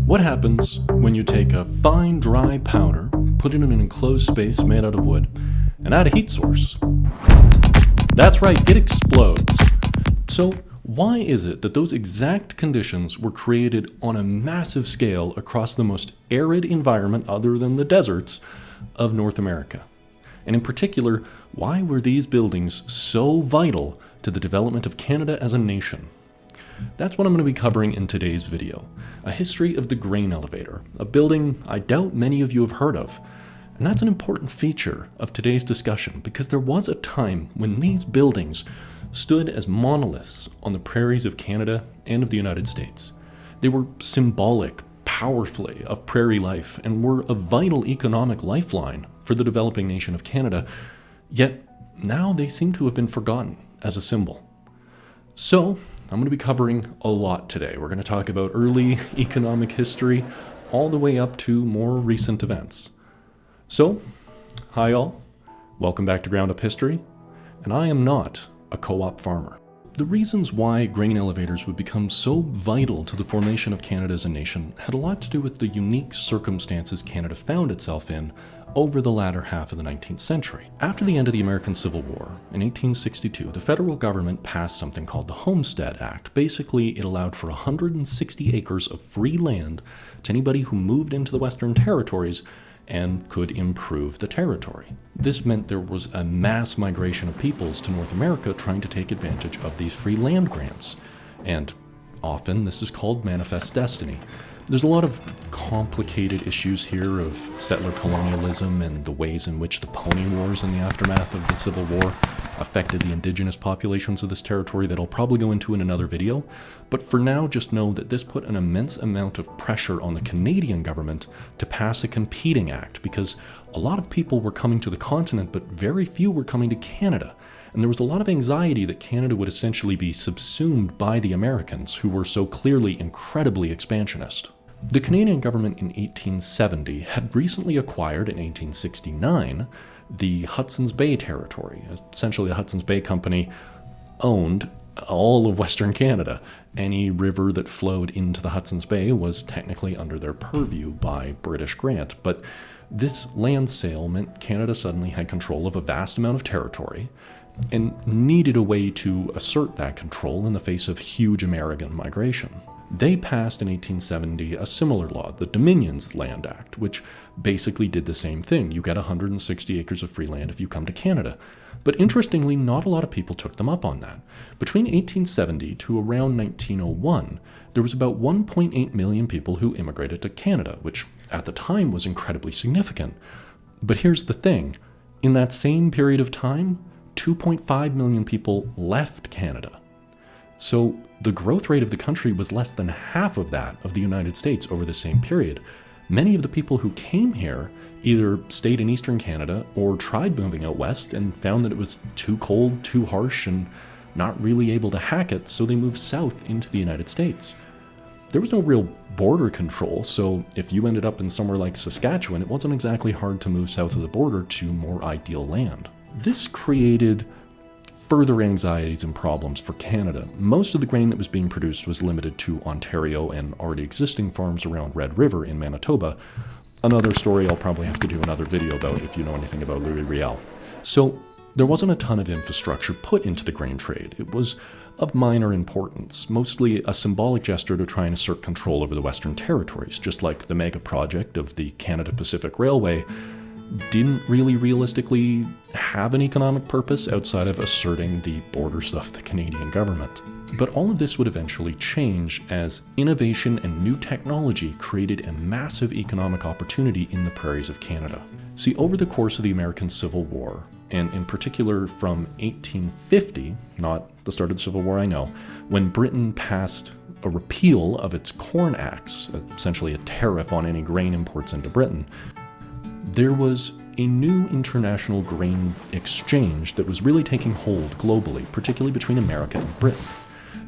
What happens when you take a fine, dry powder, put it in an enclosed space made out of wood, and add a heat source? That's right, it explodes. So why is it that those exact conditions were created on a massive scale across the most arid environment other than the deserts of North America? And in particular, why were these buildings so vital to the development of Canada as a nation? That's what I'm going to be covering in today's video. A history of the grain elevator, a building I doubt many of you have heard of. And that's an important feature of today's discussion because there was a time when these buildings stood as monoliths on the prairies of Canada and of the United States. They were symbolic, powerfully, of prairie life and were a vital economic lifeline for the developing nation of Canada, yet now they seem to have been forgotten as a symbol. So, I'm going to be covering a lot today. We're going to talk about early economic history all the way up to more recent events. So, hi all, welcome back to Ground Up History, and I am not a co-op farmer. The reasons why grain elevators would become so vital to the formation of Canada as a nation had a lot to do with the unique circumstances Canada found itself in over the latter half of the 19th century. After the end of the American Civil War, in 1862, the federal government passed something called the Homestead Act. Basically, it allowed for 160 acres of free land to anybody who moved into the Western Territories and could improve the territory. This meant there was a mass migration of peoples to North America trying to take advantage of these free land grants. And often this is called manifest destiny. There's a lot of complicated issues here of settler colonialism and the ways in which the pony wars in the aftermath of the Civil War affected the indigenous populations of this territory that I'll probably go into in another video. But for now, just know that this put an immense amount of pressure on the Canadian government to pass a competing act because a lot of people were coming to the continent, but very few were coming to Canada. And there was a lot of anxiety that Canada would essentially be subsumed by the Americans, who were so clearly incredibly expansionist. The Canadian government in 1870 had recently acquired in 1869 the Hudson's Bay Territory. Essentially, the Hudson's Bay Company owned all of Western Canada. Any river that flowed into the Hudson's Bay was technically under their purview by British grant, but this land sale meant Canada suddenly had control of a vast amount of territory and needed a way to assert that control in the face of huge American migration. They passed in 1870 a similar law, the Dominions Land Act, which basically did the same thing. You get 160 acres of free land if you come to Canada. But interestingly, not a lot of people took them up on that. Between 1870 to around 1901, there was about 1.8 million people who immigrated to Canada, which at the time was incredibly significant. But here's the thing. In that same period of time, 2.5 million people left Canada. So the growth rate of the country was less than half of that of the United States over the same period. Many of the people who came here either stayed in Eastern Canada or tried moving out west and found that it was too cold, too harsh, and not really able to hack it, so they moved south into the United States. There was no real border control, so if you ended up in somewhere like Saskatchewan, it wasn't exactly hard to move south of the border to more ideal land. This created further anxieties and problems for Canada. Most of the grain that was being produced was limited to Ontario and already existing farms around Red River in Manitoba. Another story I'll probably have to do another video about if you know anything about Louis Riel. So there wasn't a ton of infrastructure put into the grain trade. It was of minor importance, mostly a symbolic gesture to try and assert control over the Western Territories, just like the mega project of the Canada Pacific Railway didn't really realistically have an economic purpose outside of asserting the borders of the Canadian government. But all of this would eventually change as innovation and new technology created a massive economic opportunity in the prairies of Canada. See, over the course of the American Civil War, and in particular from 1850, not the start of the Civil War I know, when Britain passed a repeal of its Corn Acts, essentially a tariff on any grain imports into Britain, there was a new international grain exchange that was really taking hold globally, particularly between America and Britain.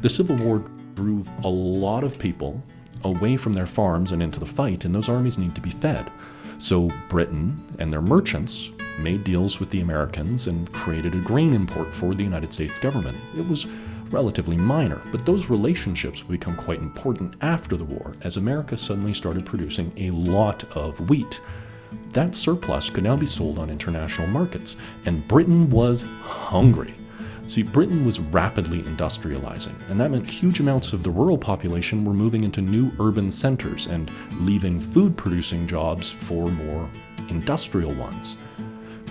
The Civil War drove a lot of people away from their farms and into the fight, and those armies need to be fed. So Britain and their merchants made deals with the Americans and created a grain import for the United States government. It was relatively minor, but those relationships would become quite important after the war as America suddenly started producing a lot of wheat. That surplus could now be sold on international markets, and Britain was hungry. See, Britain was rapidly industrializing, and that meant huge amounts of the rural population were moving into new urban centers and leaving food-producing jobs for more industrial ones.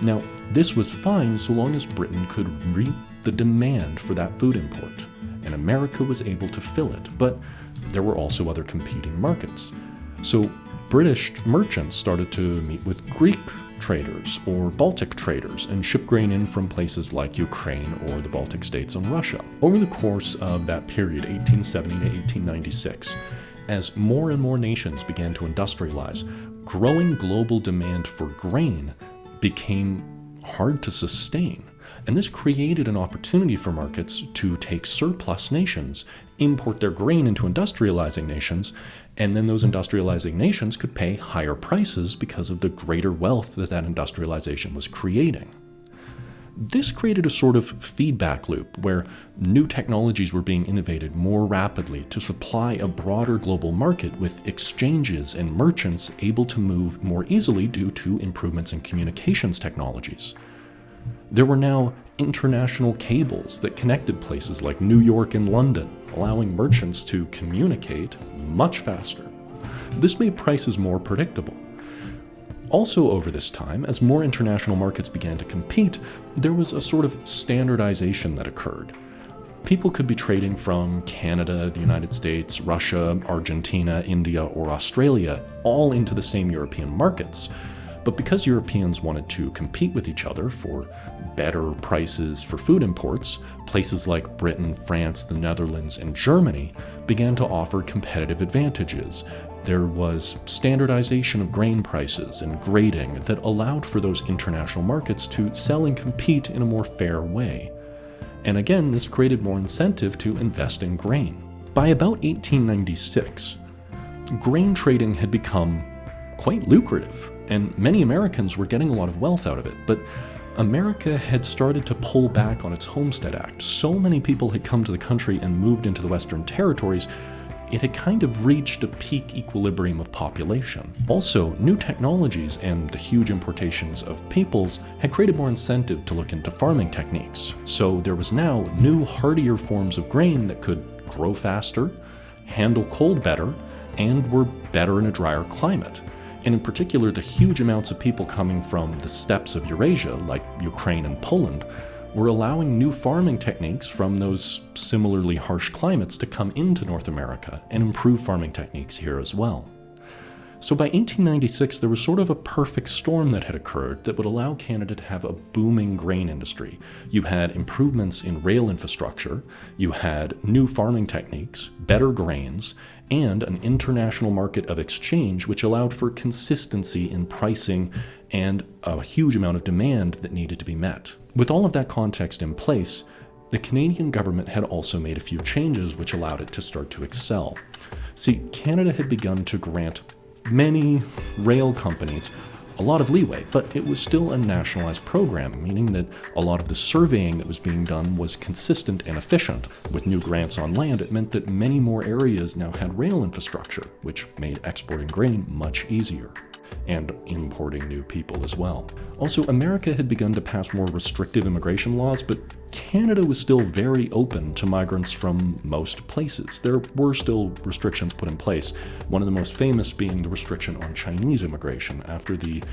Now, this was fine so long as Britain could meet the demand for that food import, and America was able to fill it, but there were also other competing markets. So British merchants started to meet with Greek traders or Baltic traders and ship grain in from places like Ukraine or the Baltic states and Russia. Over the course of that period, 1870 to 1896, as more and more nations began to industrialize, growing global demand for grain became hard to sustain. And this created an opportunity for markets to take surplus nations, import their grain into industrializing nations, and then those industrializing nations could pay higher prices because of the greater wealth that that industrialization was creating. This created a sort of feedback loop where new technologies were being innovated more rapidly to supply a broader global market with exchanges and merchants able to move more easily due to improvements in communications technologies. There were now international cables that connected places like New York and London, allowing merchants to communicate much faster. This made prices more predictable. Also over this time, as more international markets began to compete, there was a sort of standardization that occurred. People could be trading from Canada, the United States, Russia, Argentina, India, or Australia, all into the same European markets. But because Europeans wanted to compete with each other for better prices for food imports, places like Britain, France, the Netherlands, and Germany began to offer competitive advantages. There was standardization of grain prices and grading that allowed for those international markets to sell and compete in a more fair way. And again, this created more incentive to invest in grain. By about 1896, grain trading had become quite lucrative, and many Americans were getting a lot of wealth out of it, but America had started to pull back on its Homestead Act. So many people had come to the country and moved into the Western territories, it had kind of reached a peak equilibrium of population. Also, new technologies and the huge importations of peoples had created more incentive to look into farming techniques. So there was now new, hardier forms of grain that could grow faster, handle cold better, and were better in a drier climate. And in particular, the huge amounts of people coming from the steppes of Eurasia, like Ukraine and Poland, were allowing new farming techniques from those similarly harsh climates to come into North America and improve farming techniques here as well. So by 1896, there was sort of a perfect storm that had occurred that would allow Canada to have a booming grain industry. You had improvements in rail infrastructure, you had new farming techniques, better grains, and an international market of exchange which allowed for consistency in pricing and a huge amount of demand that needed to be met. With all of that context in place, the Canadian government had also made a few changes which allowed it to start to excel. See, Canada had begun to grant many rail companies a lot of leeway, but it was still a nationalized program, meaning that a lot of the surveying that was being done was consistent and efficient. With new grants on land, it meant that many more areas now had rail infrastructure, which made exporting grain much easier, and importing new people as well. Also, America had begun to pass more restrictive immigration laws, but Canada was still very open to migrants from most places. There were still restrictions put in place, one of the most famous being the restriction on Chinese immigration. After the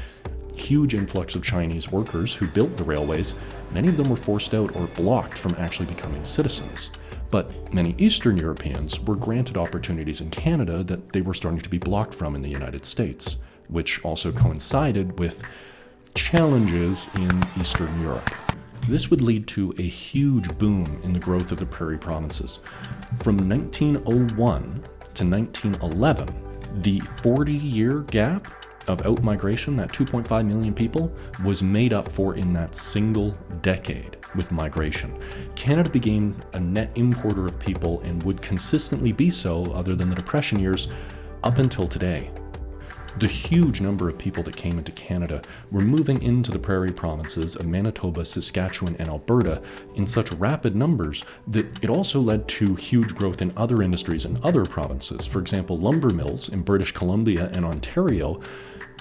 huge influx of Chinese workers who built the railways, many of them were forced out or blocked from actually becoming citizens. But many Eastern Europeans were granted opportunities in Canada that they were starting to be blocked from in the United States, which also coincided with challenges in Eastern Europe. This would lead to a huge boom in the growth of the Prairie provinces. From 1901 to 1911, the 40-year gap of outmigration, that 2.5 million people, was made up for in that single decade with migration. Canada became a net importer of people and would consistently be so, other than the Depression years, up until today. The huge number of people that came into Canada were moving into the prairie provinces of Manitoba, Saskatchewan, and Alberta in such rapid numbers that it also led to huge growth in other industries in other provinces. For example, lumber mills in British Columbia and Ontario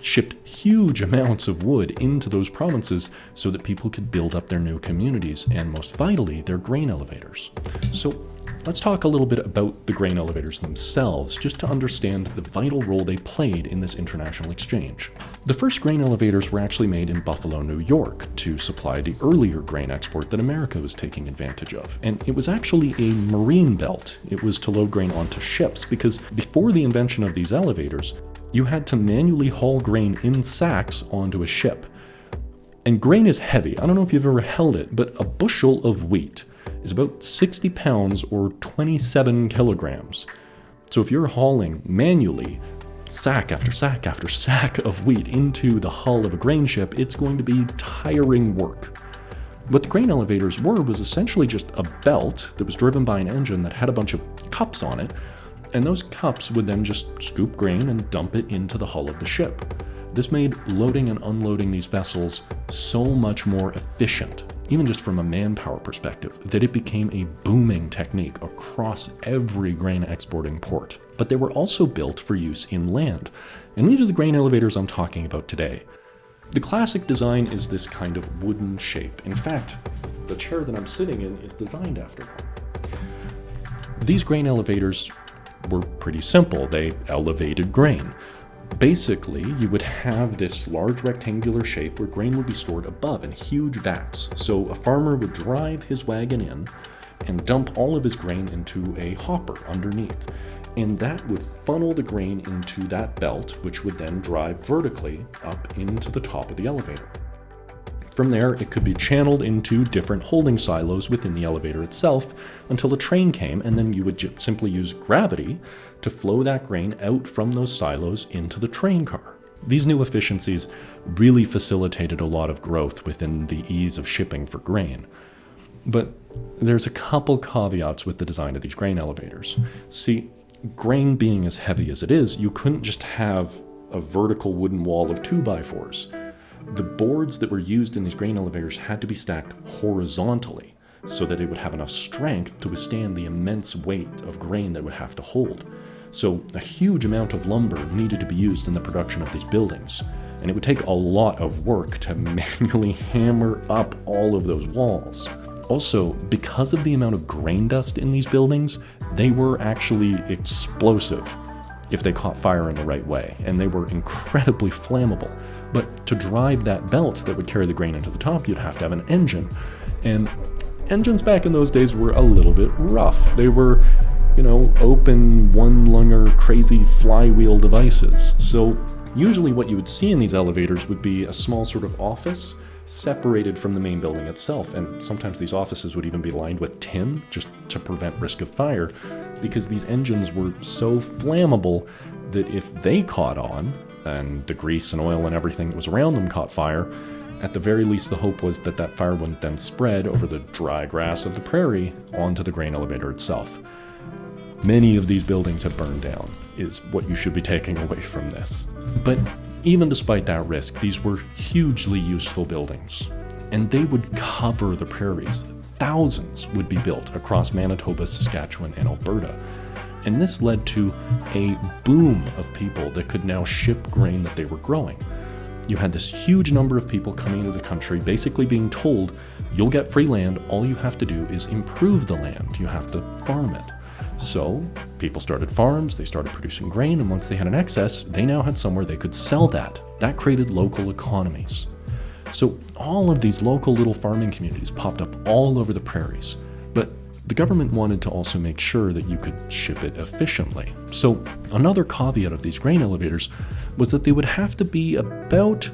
shipped huge amounts of wood into those provinces so that people could build up their new communities and, most vitally, their grain elevators. So let's talk a little bit about the grain elevators themselves, just to understand the vital role they played in this international exchange. The first grain elevators were actually made in Buffalo, New York, to supply the earlier grain export that America was taking advantage of. And it was actually a marine belt. It was to load grain onto ships, because before the invention of these elevators, you had to manually haul grain in sacks onto a ship. And grain is heavy. I don't know if you've ever held it, but a bushel of wheat is about 60 pounds or 27 kilograms. So if you're hauling manually sack after sack after sack of wheat into the hull of a grain ship, it's going to be tiring work. What the grain elevators were was essentially just a belt that was driven by an engine that had a bunch of cups on it, and those cups would then just scoop grain and dump it into the hull of the ship. This made loading and unloading these vessels so much more efficient, even just from a manpower perspective, that it became a booming technique across every grain exporting port. But they were also built for use inland, and these are the grain elevators I'm talking about today. The classic design is this kind of wooden shape. In fact, the chair that I'm sitting in is designed after one. These grain elevators were pretty simple. They elevated grain. Basically, you would have this large rectangular shape where grain would be stored above in huge vats. So a farmer would drive his wagon in and dump all of his grain into a hopper underneath. And that would funnel the grain into that belt, which would then drive vertically up into the top of the elevator. From there, it could be channeled into different holding silos within the elevator itself until a train came, and then you would simply use gravity to flow that grain out from those silos into the train car. These new efficiencies really facilitated a lot of growth within the ease of shipping for grain. But there's a couple caveats with the design of these grain elevators. See, grain being as heavy as it is, you couldn't just have a vertical wooden wall of 2x4s. The boards that were used in these grain elevators had to be stacked horizontally so that it would have enough strength to withstand the immense weight of grain that it would have to hold. So a huge amount of lumber needed to be used in the production of these buildings, and it would take a lot of work to manually hammer up all of those walls. Also, because of the amount of grain dust in these buildings, they were actually explosive if they caught fire in the right way, and they were incredibly flammable. But to drive that belt that would carry the grain into the top, you'd have to have an engine. And engines back in those days were a little bit rough. They were, open, one-lunger, crazy flywheel devices. So usually what you would see in these elevators would be a small sort of office separated from the main building itself. And sometimes these offices would even be lined with tin just to prevent risk of fire, because these engines were so flammable that if they caught on, and the grease and oil and everything that was around them caught fire, at the very least the hope was that that fire wouldn't then spread over the dry grass of the prairie onto the grain elevator itself. Many of these buildings have burned down, is what you should be taking away from this. But even despite that risk, these were hugely useful buildings, and they would cover the prairies. Thousands would be built across Manitoba, Saskatchewan, and Alberta. And this led to a boom of people that could now ship grain that they were growing. You had this huge number of people coming into the country basically being told, you'll get free land, all you have to do is improve the land, you have to farm it. So people started farms, they started producing grain, and once they had an excess, they now had somewhere they could sell that. That created local economies. So all of these local little farming communities popped up all over the prairies. But the government wanted to also make sure that you could ship it efficiently. So another caveat of these grain elevators was that they would have to be about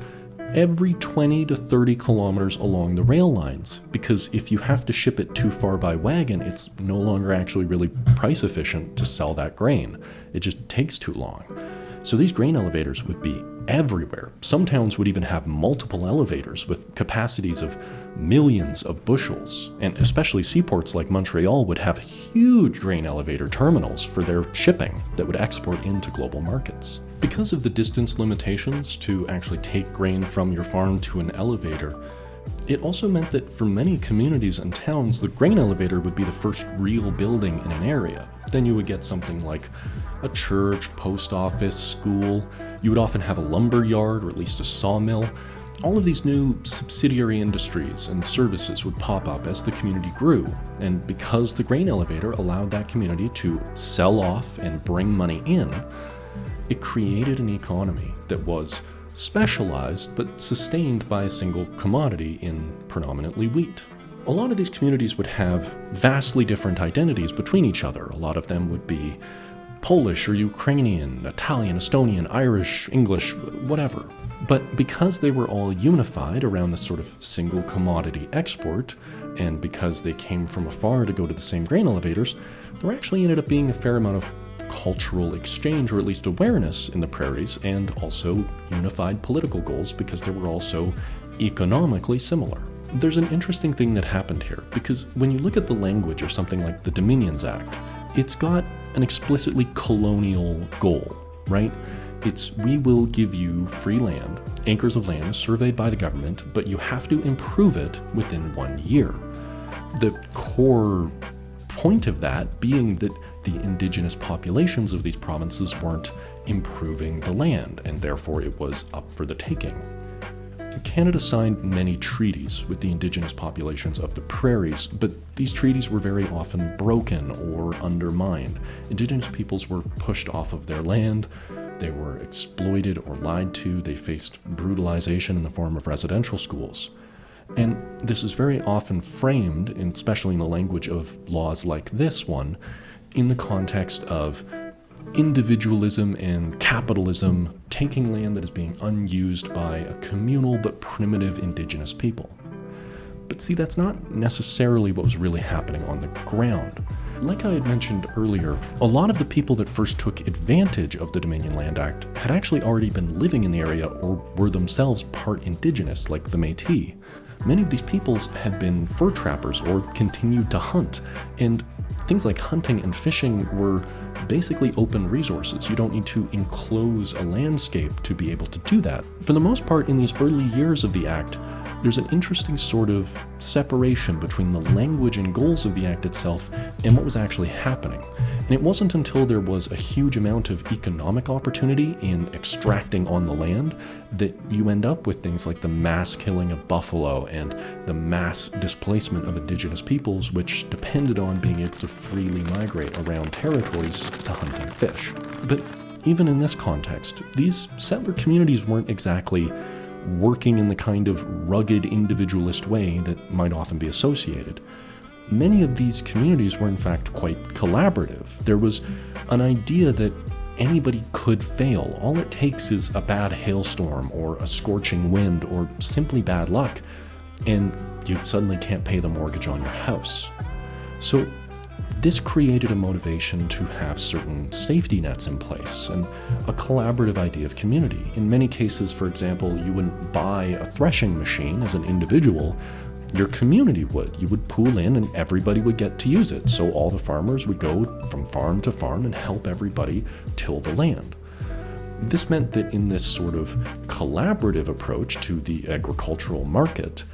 every 20 to 30 kilometers along the rail lines, because if you have to ship it too far by wagon, it's no longer actually really price efficient to sell that grain. It just takes too long. So these grain elevators would be everywhere. Some towns would even have multiple elevators with capacities of millions of bushels, and especially seaports like Montreal would have huge grain elevator terminals for their shipping that would export into global markets. Because of the distance limitations to actually take grain from your farm to an elevator, it also meant that for many communities and towns, the grain elevator would be the first real building in an area. Then you would get something like a church, post office, school. You would often have a lumber yard or at least a sawmill. All of these new subsidiary industries and services would pop up as the community grew. And because the grain elevator allowed that community to sell off and bring money in, it created an economy that was specialized but sustained by a single commodity in predominantly wheat. A lot of these communities would have vastly different identities between each other. A lot of them would be Polish or Ukrainian, Italian, Estonian, Irish, English, whatever. But because they were all unified around this sort of single commodity export, and because they came from afar to go to the same grain elevators, there actually ended up being a fair amount of cultural exchange, or at least awareness, in the prairies, and also unified political goals because they were also economically similar. There's an interesting thing that happened here, because when you look at the language of something like the Dominions Act, it's got an explicitly colonial goal, right? It's, we will give you free land, acres of land surveyed by the government, but you have to improve it within 1 year. The core point of that being that the indigenous populations of these provinces weren't improving the land, and therefore it was up for the taking. Canada signed many treaties with the indigenous populations of the prairies, but these treaties were very often broken or undermined. Indigenous peoples were pushed off of their land, they were exploited or lied to, they faced brutalization in the form of residential schools. And this is very often framed, especially in the language of laws like this one, in the context of individualism and capitalism taking land that is being unused by a communal but primitive indigenous people. But see, that's not necessarily what was really happening on the ground. Like I had mentioned earlier, a lot of the people that first took advantage of the Dominion Land Act had actually already been living in the area or were themselves part indigenous, like the Métis. Many of these peoples had been fur trappers or continued to hunt, and things like hunting and fishing were basically open resources. You don't need to enclose a landscape to be able to do that. For the most part, in these early years of the Act, there's an interesting sort of separation between the language and goals of the Act itself and what was actually happening. And it wasn't until there was a huge amount of economic opportunity in extracting on the land that you end up with things like the mass killing of buffalo and the mass displacement of indigenous peoples, which depended on being able to freely migrate around territories to hunt and fish. But even in this context, these settler communities weren't exactly working in the kind of rugged individualist way that might often be associated. Many of these communities were in fact quite collaborative. There was an idea that anybody could fail. All it takes is a bad hailstorm or a scorching wind or simply bad luck, and you suddenly can't pay the mortgage on your house. So this created a motivation to have certain safety nets in place and a collaborative idea of community. In many cases, for example, you wouldn't buy a threshing machine as an individual, your community would. You would pool in and everybody would get to use it. So all the farmers would go from farm to farm and help everybody till the land. This meant that in this sort of collaborative approach to the agricultural market,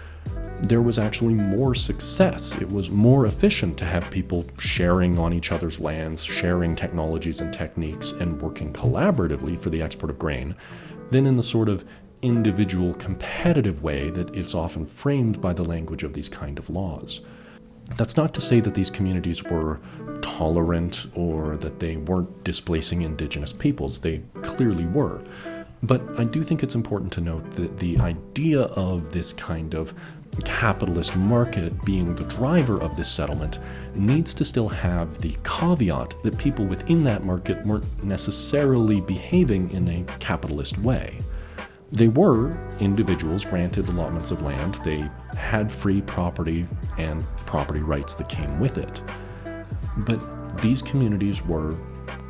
there was actually more success. It was more efficient to have people sharing on each other's lands, sharing technologies and techniques, and working collaboratively for the export of grain than in the sort of individual competitive way that is often framed by the language of these kind of laws. That's not to say that these communities were tolerant or that they weren't displacing indigenous peoples. They clearly were. But I do think it's important to note that the idea of this kind of capitalist market being the driver of this settlement needs to still have the caveat that people within that market weren't necessarily behaving in a capitalist way. They were individuals granted allotments of land, they had free property and property rights that came with it. But these communities were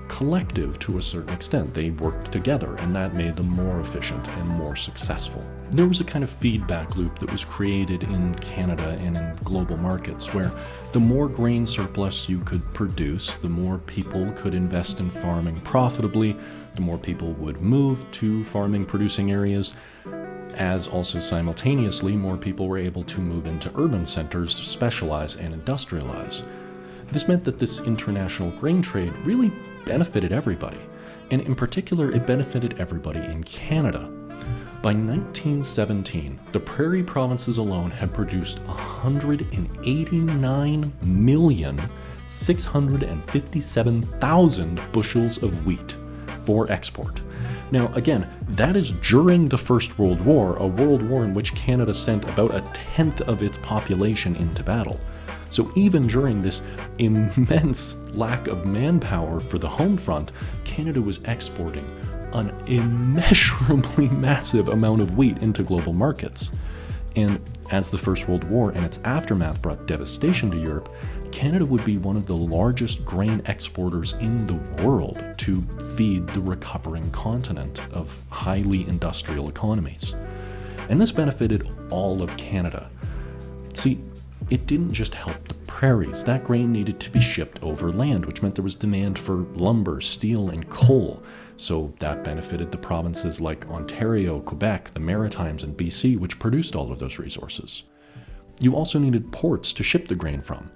collective to a certain extent. They worked together, and that made them more efficient and more successful. there was a kind of feedback loop that was created in Canada and in global markets where the more grain surplus you could produce, the more people could invest in farming profitably, the more people would move to farming producing areas, as also simultaneously more people were able to move into urban centers to specialize and industrialize. This meant that this international grain trade really benefited everybody, and in particular it benefited everybody in Canada. By 1917, the Prairie provinces alone had produced 189,657,000 bushels of wheat for export. Now, again, that is during the First World War, a world war in which Canada sent about a tenth of its population into battle. So even during this immense lack of manpower for the home front, Canada was exporting an immeasurably massive amount of wheat into global markets. And as the First World War and its aftermath brought devastation to Europe, Canada would be one of the largest grain exporters in the world to feed the recovering continent of highly industrial economies. And this benefited all of Canada. See, it didn't just help the prairies. That grain needed to be shipped over land, which meant there was demand for lumber, steel, and coal. So that benefited the provinces like Ontario, Quebec, the Maritimes, and BC, which produced all of those resources. You also needed ports to ship the grain from.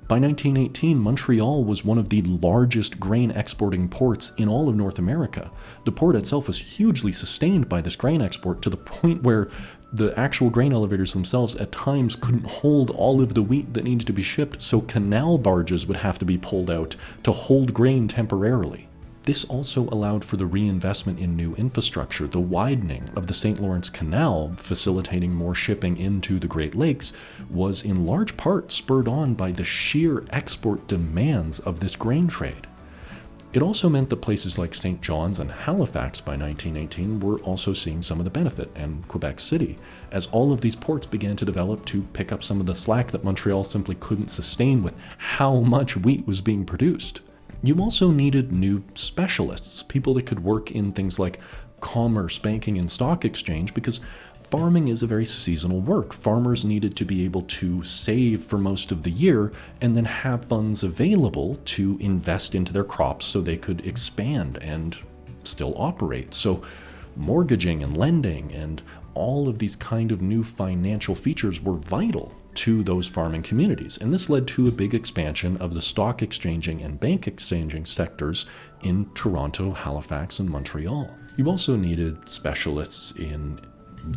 By 1918, Montreal was one of the largest grain exporting ports in all of North America. The port itself was hugely sustained by this grain export to the point where the actual grain elevators themselves at times couldn't hold all of the wheat that needed to be shipped, so canal barges would have to be pulled out to hold grain temporarily. This also allowed for the reinvestment in new infrastructure. The widening of the St. Lawrence Canal, facilitating more shipping into the Great Lakes, was in large part spurred on by the sheer export demands of this grain trade. It also meant that places like St. John's and Halifax by 1918 were also seeing some of the benefit, and Quebec City, as all of these ports began to develop to pick up some of the slack that Montreal simply couldn't sustain with how much wheat was being produced. You also needed new specialists, people that could work in things like commerce, banking, and stock exchange, because farming is a very seasonal work. Farmers needed to be able to save for most of the year and then have funds available to invest into their crops so they could expand and still operate. So mortgaging and lending and all of these kind of new financial features were vital to those farming communities, and this led to a big expansion of the stock exchanging and bank exchanging sectors in Toronto, Halifax, and Montreal. You also needed specialists in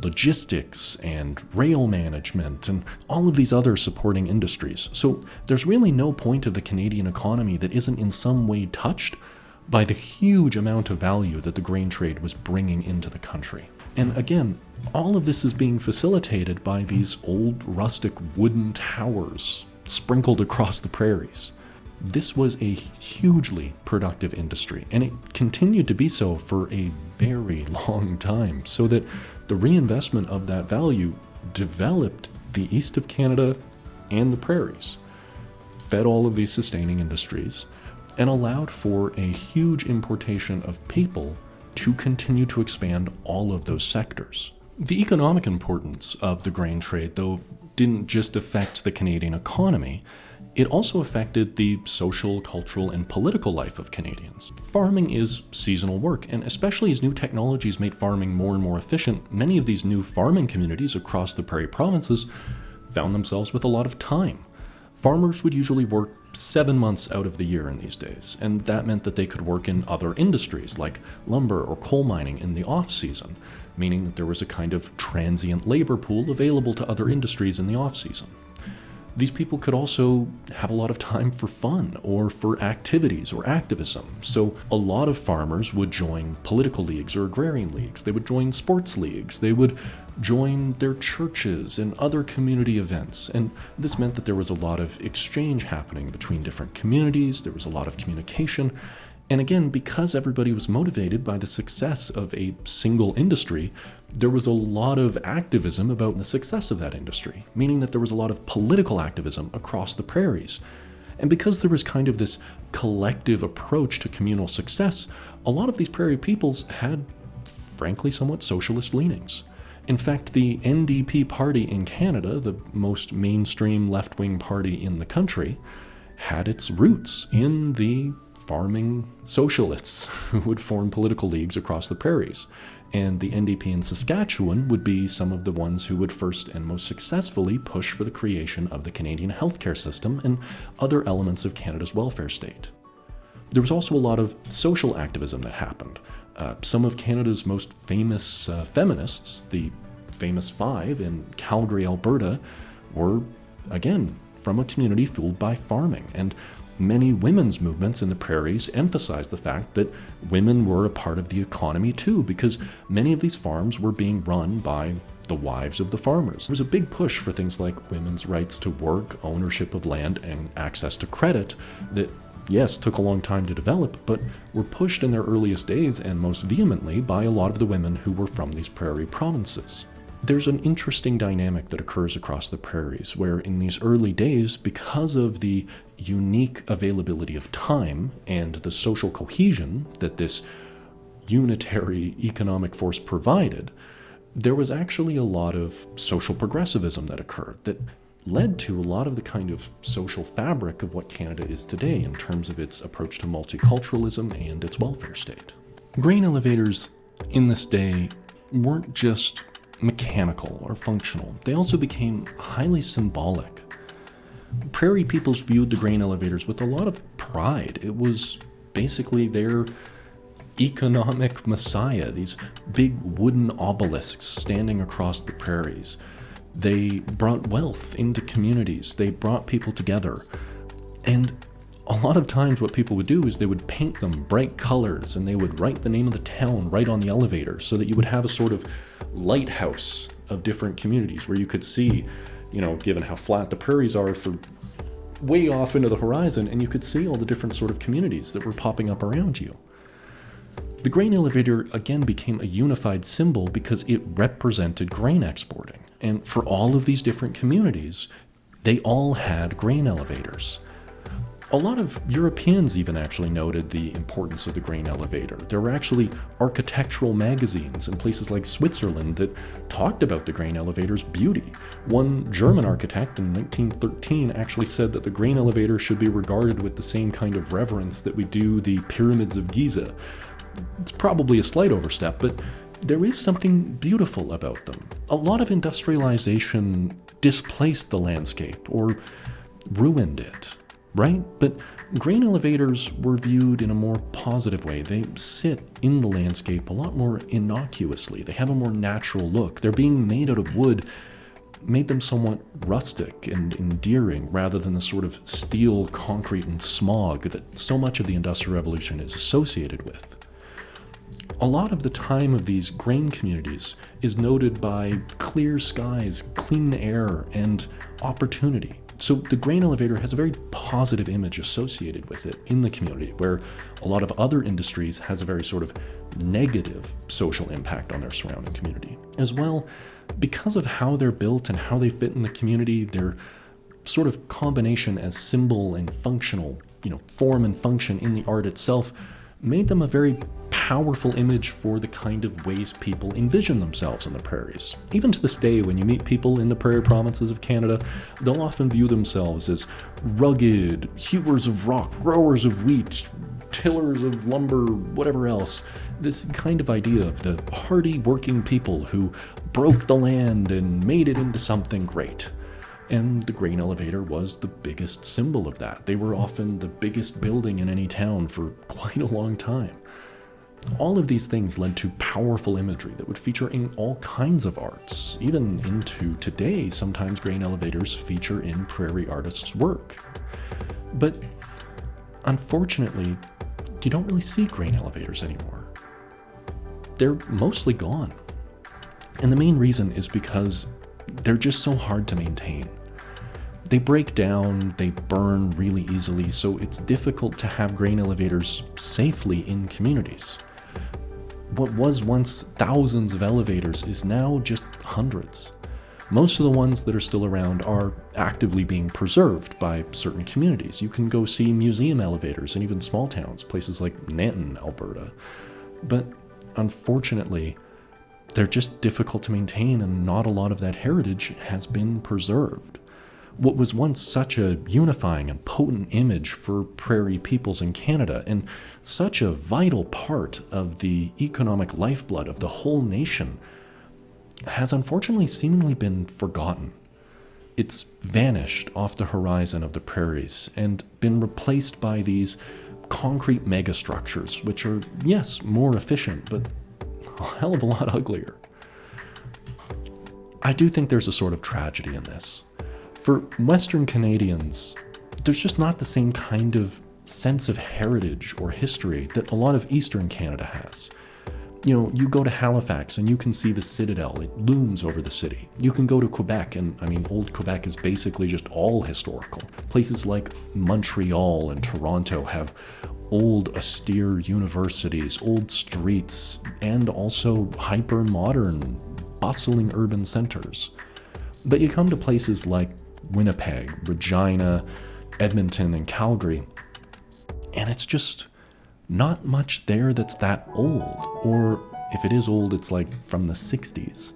logistics and rail management and all of these other supporting industries. So there's really no point of the Canadian economy that isn't in some way touched by the huge amount of value that the grain trade was bringing into the country. And again, all of this is being facilitated by these old rustic wooden towers sprinkled across the prairies. This was a hugely productive industry, and it continued to be so for a very long time, so that the reinvestment of that value developed the east of Canada and the prairies, fed all of these sustaining industries, and allowed for a huge importation of people to continue to expand all of those sectors. The economic importance of the grain trade, though, didn't just affect the Canadian economy, it also affected the social, cultural, and political life of Canadians. Farming is seasonal work, and especially as new technologies made farming more and more efficient, many of these new farming communities across the Prairie provinces found themselves with a lot of time. Farmers would usually work 7 months out of the year in these days, and that meant that they could work in other industries like lumber or coal mining in the off-season, meaning that there was a kind of transient labor pool available to other industries in the off-season. These people could also have a lot of time for fun or for activities or activism. So a lot of farmers would join political leagues or agrarian leagues. They would join sports leagues. They would join their churches and other community events. And this meant that there was a lot of exchange happening between different communities. There was a lot of communication. And again, because everybody was motivated by the success of a single industry, there was a lot of activism about the success of that industry, meaning that there was a lot of political activism across the prairies. And because there was kind of this collective approach to communal success, a lot of these prairie peoples had, frankly, somewhat socialist leanings. In fact, the NDP party in Canada, the most mainstream left-wing party in the country, had its roots in the farming socialists who would form political leagues across the prairies. And the NDP in Saskatchewan would be some of the ones who would first and most successfully push for the creation of the Canadian healthcare system and other elements of Canada's welfare state. There was also a lot of social activism that happened. Some of Canada's most famous feminists, the Famous Five in Calgary, Alberta, were, again, from a community fueled by farming. And many women's movements in the prairies emphasized the fact that women were a part of the economy too, because many of these farms were being run by the wives of the farmers. There was a big push for things like women's rights to work, ownership of land, and access to credit that, yes, took a long time to develop, but were pushed in their earliest days and most vehemently by a lot of the women who were from these prairie provinces. There's an interesting dynamic that occurs across the prairies where in these early days, because of the unique availability of time and the social cohesion that this unitary economic force provided, there was actually a lot of social progressivism that occurred that led to a lot of the kind of social fabric of what Canada is today in terms of its approach to multiculturalism and its welfare state. Grain elevators in this day weren't just mechanical or functional. They also became highly symbolic. Prairie peoples viewed the grain elevators with a lot of pride. It was basically their economic messiah, these big wooden obelisks standing across the prairies. They brought wealth into communities. They brought people together. And a lot of times what people would do is they would paint them bright colors and they would write the name of the town right on the elevator so that you would have a sort of lighthouse of different communities where you could see, given how flat the prairies are, for way off into the horizon, and you could see all the different sort of communities that were popping up around you. The grain elevator again became a unified symbol because it represented grain exporting. And for all of these different communities, they all had grain elevators. A lot of Europeans even actually noted the importance of the grain elevator. There were actually architectural magazines in places like Switzerland that talked about the grain elevator's beauty. One German architect in 1913 actually said that the grain elevator should be regarded with the same kind of reverence that we do the pyramids of Giza. It's probably a slight overstep, but there is something beautiful about them. A lot of industrialization displaced the landscape or ruined it. Right? But grain elevators were viewed in a more positive way. They sit in the landscape a lot more innocuously. They have a more natural look. They're being made out of wood, made them somewhat rustic and endearing rather than the sort of steel, concrete, and smog that so much of the Industrial Revolution is associated with. A lot of the time of these grain communities is noted by clear skies, clean air, and opportunity. So the grain elevator has a very positive image associated with it in the community, where a lot of other industries has a very sort of negative social impact on their surrounding community. As well, because of how they're built and how they fit in the community, their sort of combination as symbol and functional, form and function in the art itself made them a very powerful image for the kind of ways people envision themselves in the prairies. Even to this day, when you meet people in the prairie provinces of Canada, they'll often view themselves as rugged, hewers of rock, growers of wheat, tillers of lumber, whatever else. This kind of idea of the hardy working people who broke the land and made it into something great. And the grain elevator was the biggest symbol of that. They were often the biggest building in any town for quite a long time. All of these things led to powerful imagery that would feature in all kinds of arts. Even into today, sometimes grain elevators feature in prairie artists' work. But unfortunately, you don't really see grain elevators anymore. They're mostly gone. And the main reason is because they're just so hard to maintain. They break down, they burn really easily, so it's difficult to have grain elevators safely in communities. What was once thousands of elevators is now just hundreds. Most of the ones that are still around are actively being preserved by certain communities. You can go see museum elevators in even small towns, places like Nanton, Alberta. But unfortunately, they're just difficult to maintain, and not a lot of that heritage has been preserved. What was once such a unifying and potent image for prairie peoples in Canada, and such a vital part of the economic lifeblood of the whole nation, has unfortunately seemingly been forgotten. It's vanished off the horizon of the prairies and been replaced by these concrete megastructures, which are, yes, more efficient, but a hell of a lot uglier. I do think there's a sort of tragedy in this. For Western Canadians, there's just not the same kind of sense of heritage or history that a lot of Eastern Canada has. You know, you go to Halifax and you can see the Citadel. It looms over the city. You can go to Quebec, and old Quebec is basically just all historical. Places like Montreal and Toronto have old, austere universities, old streets, and also hyper-modern, bustling urban centers. But you come to places like Winnipeg, Regina, Edmonton, and Calgary, and it's just not much there that's that old, or if it is old, it's like from the 60s.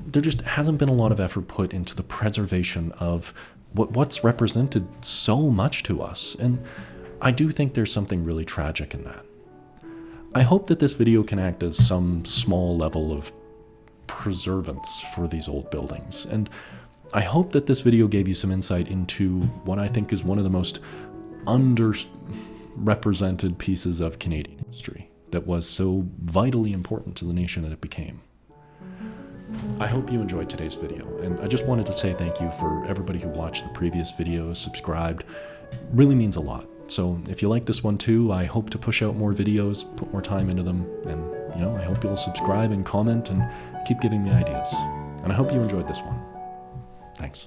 There just hasn't been a lot of effort put into the preservation of what's represented so much to us, and I do think there's something really tragic in that. I hope that this video can act as some small level of preservance for these old buildings, and I hope that this video gave you some insight into what I think is one of the most underrepresented pieces of Canadian history that was so vitally important to the nation that it became. I hope you enjoyed today's video, and I just wanted to say thank you for everybody who watched the previous videos, subscribed. It really means a lot. So if you like this one too, I hope to push out more videos, put more time into them, and I hope you'll subscribe and comment and keep giving me ideas. And I hope you enjoyed this one. Thanks.